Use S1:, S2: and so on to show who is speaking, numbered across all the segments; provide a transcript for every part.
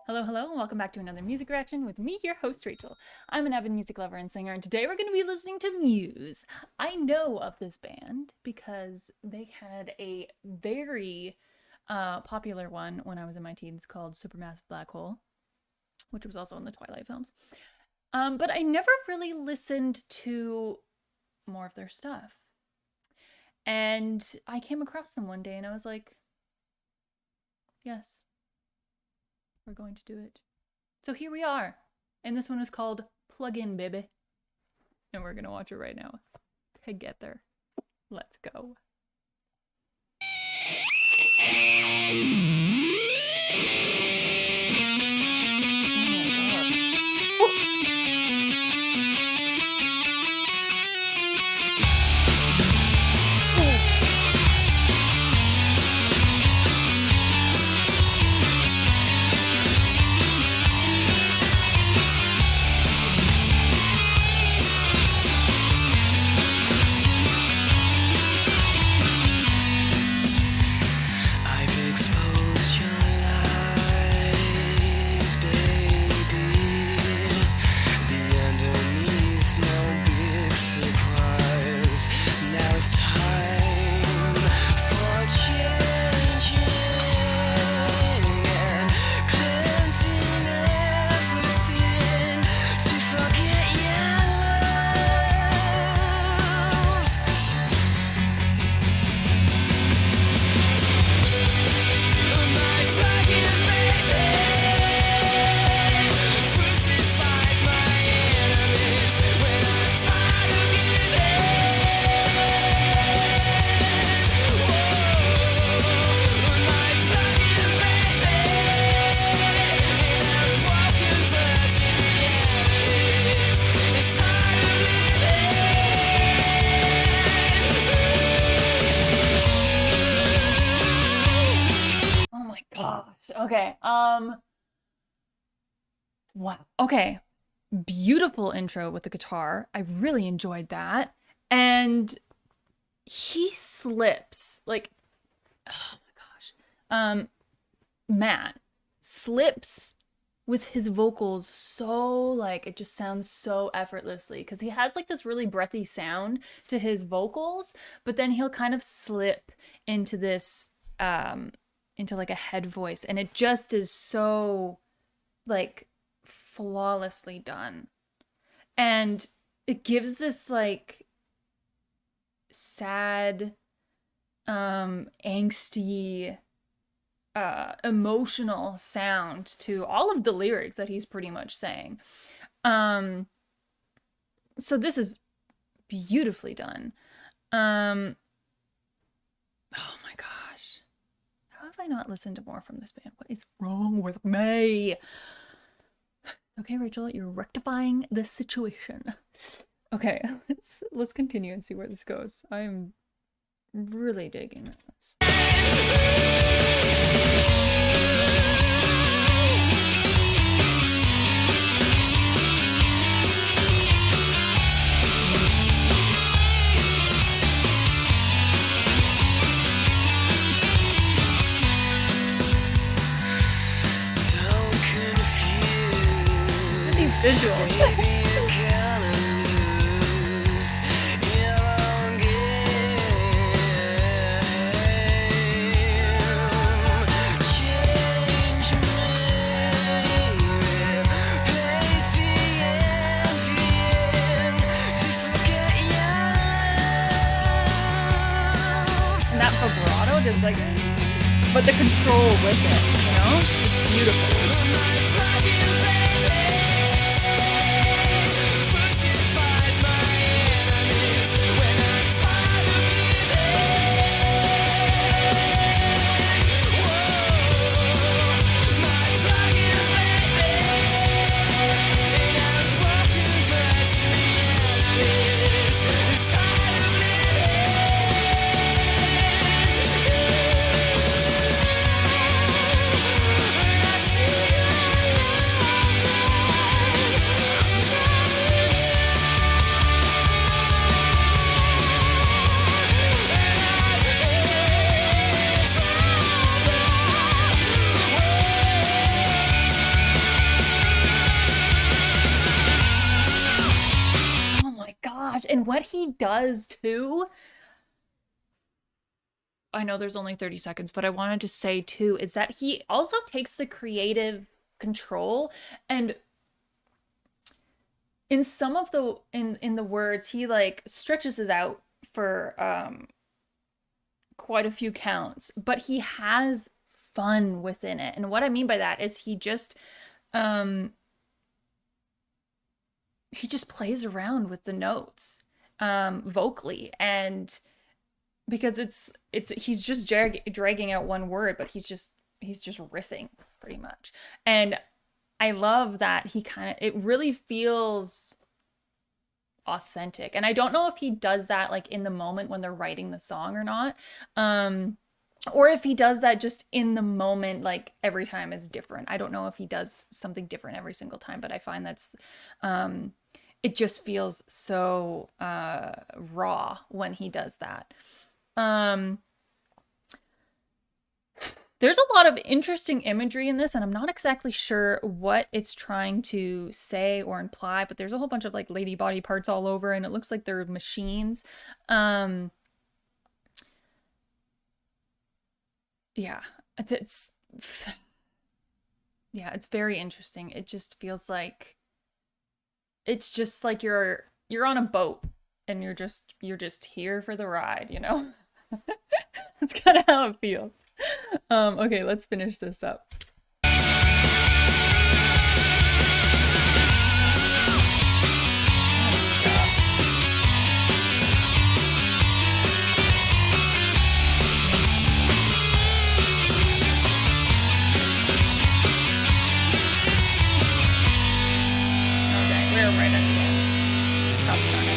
S1: Hello, hello, and welcome back to another music reaction with me, your host, Rachel. I'm an avid music lover and singer, and today we're going to be listening to Muse. I know of this band because they had a very popular one when I was in my teens called Supermassive Black Hole, which was also in the Twilight films. But I never really listened to more of their stuff. And I came across them one day and I was like, yes. We're going to do it. So here we are. And this one is called Plug In, Baby. And we're going to watch it right now together. Let's go. Okay. Wow. Okay. Beautiful intro with the guitar. I really enjoyed that. And he slips like, oh my gosh. Matt slips with his vocals so like it just sounds so effortlessly because he has like this really breathy sound to his vocals, but then he'll kind of slip into this into like a head voice, and it just is so like flawlessly done. And it gives this like sad, angsty, emotional sound to all of the lyrics that he's pretty much saying. So this is beautifully done. Oh my gosh. How have I not listened to more from this band? What is wrong with me? Okay, Rachel, you're rectifying the situation. Okay, let's continue and see where this goes. I'm really digging this. Visuals. And that vibrato just like, but the control with it, you know? It's beautiful. And what he does too, I know there's only 30 seconds, but I wanted to say too, is that he also takes the creative control, and in some of the in the words he like stretches it out for quite a few counts, but he has fun within it. And what I mean by that is um he just plays around with the notes vocally, and because it's he's just dragging out one word, but he's just riffing pretty much. And I love that he kind of, it really feels authentic. And I don't know if he does that like in the moment when they're writing the song or not. Um or if he does that just in the moment, like every time is different. I don't know if he does something different every single time, but I find that's um it just feels so raw when he does that. Um there's a lot of interesting imagery in this, and I'm not exactly sure what it's trying to say or imply, but there's a whole bunch of like lady body parts all over, and it looks like they're machines. Um, yeah, it's yeah, it's very interesting. It just feels like it's just like you're on a boat and you're just here for the ride, you know? That's kind of how it feels. Okay, let's finish this up. Okay, we're right at the end. Gosh darn it.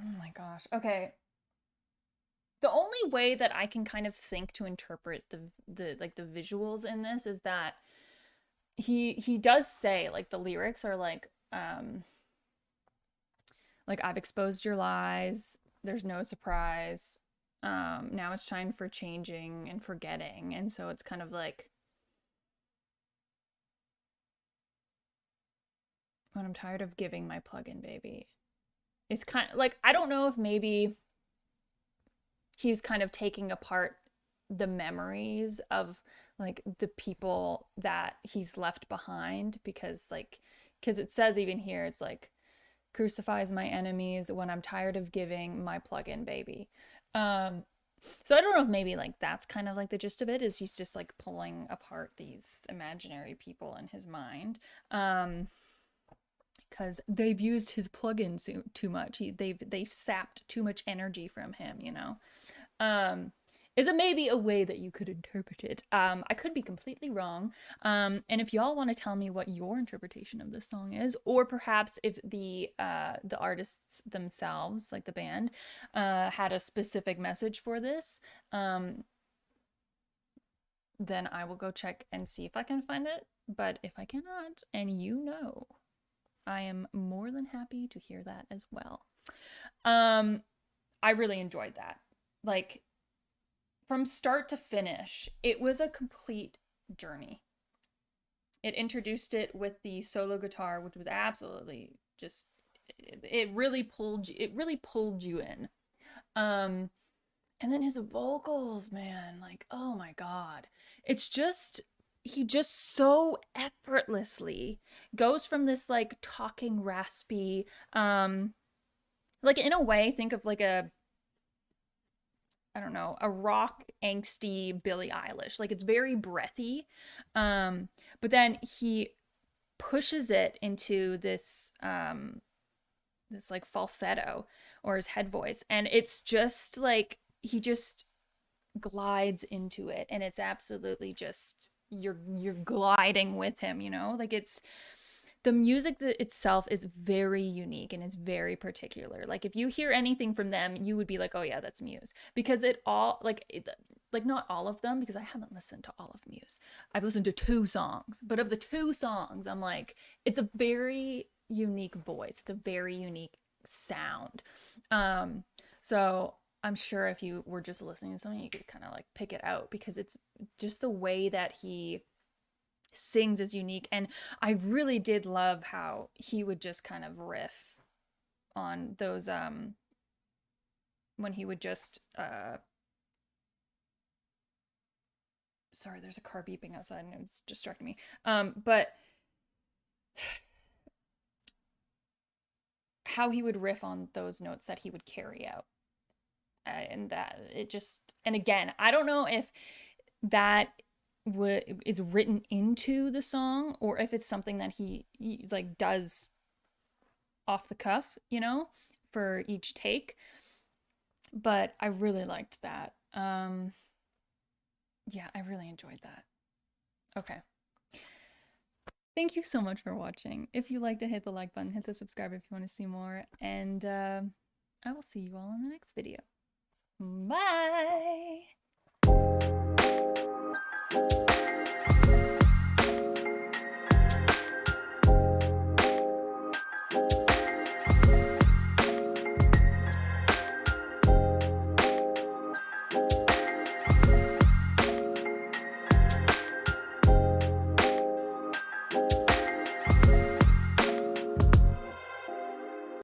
S1: Oh my gosh. Okay. The only way that I can kind of think to interpret the like the visuals in this is that he does say like the lyrics are like I've exposed your lies, there's no surprise. Now it's time for changing and forgetting. And so it's kind of like when I'm tired of giving my plug-in baby. It's kind of like I don't know if maybe he's kind of taking apart the memories of like the people that he's left behind, because it says even here it's like crucifies my enemies when I'm tired of giving my plug-in baby. um so I don't know if maybe like that's kind of like the gist of it, is he's just like pulling apart these imaginary people in his mind. Because they've used his plugins too much. They've sapped too much energy from him, you know. Um, is it maybe a way that you could interpret it? I could be completely wrong. And if y'all want to tell me what your interpretation of this song is, or perhaps if the artists themselves, like the band, had a specific message for this, then I will go check and see if I can find it. But if I cannot, and you know, I am more than happy to hear that as well. Um, I really enjoyed that. Like from start to finish, it was a complete journey. It introduced it with the solo guitar, which was absolutely just it really pulled you in. Um, and then his vocals, man, like oh my god. It's just he just so effortlessly goes from this like talking raspy like in a way think of like a I don't know, a rock angsty Billie Eilish. Like it's very breathy. But then he pushes it into this like falsetto or his head voice, and it's just like he just glides into it, and it's absolutely just you're gliding with him, you know? Like it's the music that itself is very unique and it's very particular. Like if you hear anything from them, you would be like, "Oh yeah, that's Muse." Because like not all of them, because I haven't listened to all of Muse. I've listened to two songs, but of the two songs, I'm like it's a very unique voice. It's a very unique sound. So I'm sure if you were just listening to something, you could kind of like pick it out because it's just the way that he sings is unique. And I really did love how he would just kind of riff on those when he would just sorry, there's a car beeping outside and it's distracting me. But how he would riff on those notes that he would carry out. And that it just, and again, I don't know if that is written into the song or if it's something that he like does off the cuff, for each take. But I really liked that. Yeah, I really enjoyed that. Okay. Thank you so much for watching. If you liked it, hit the like button, hit the subscribe if you want to see more, and I will see you all in the next video. Bye!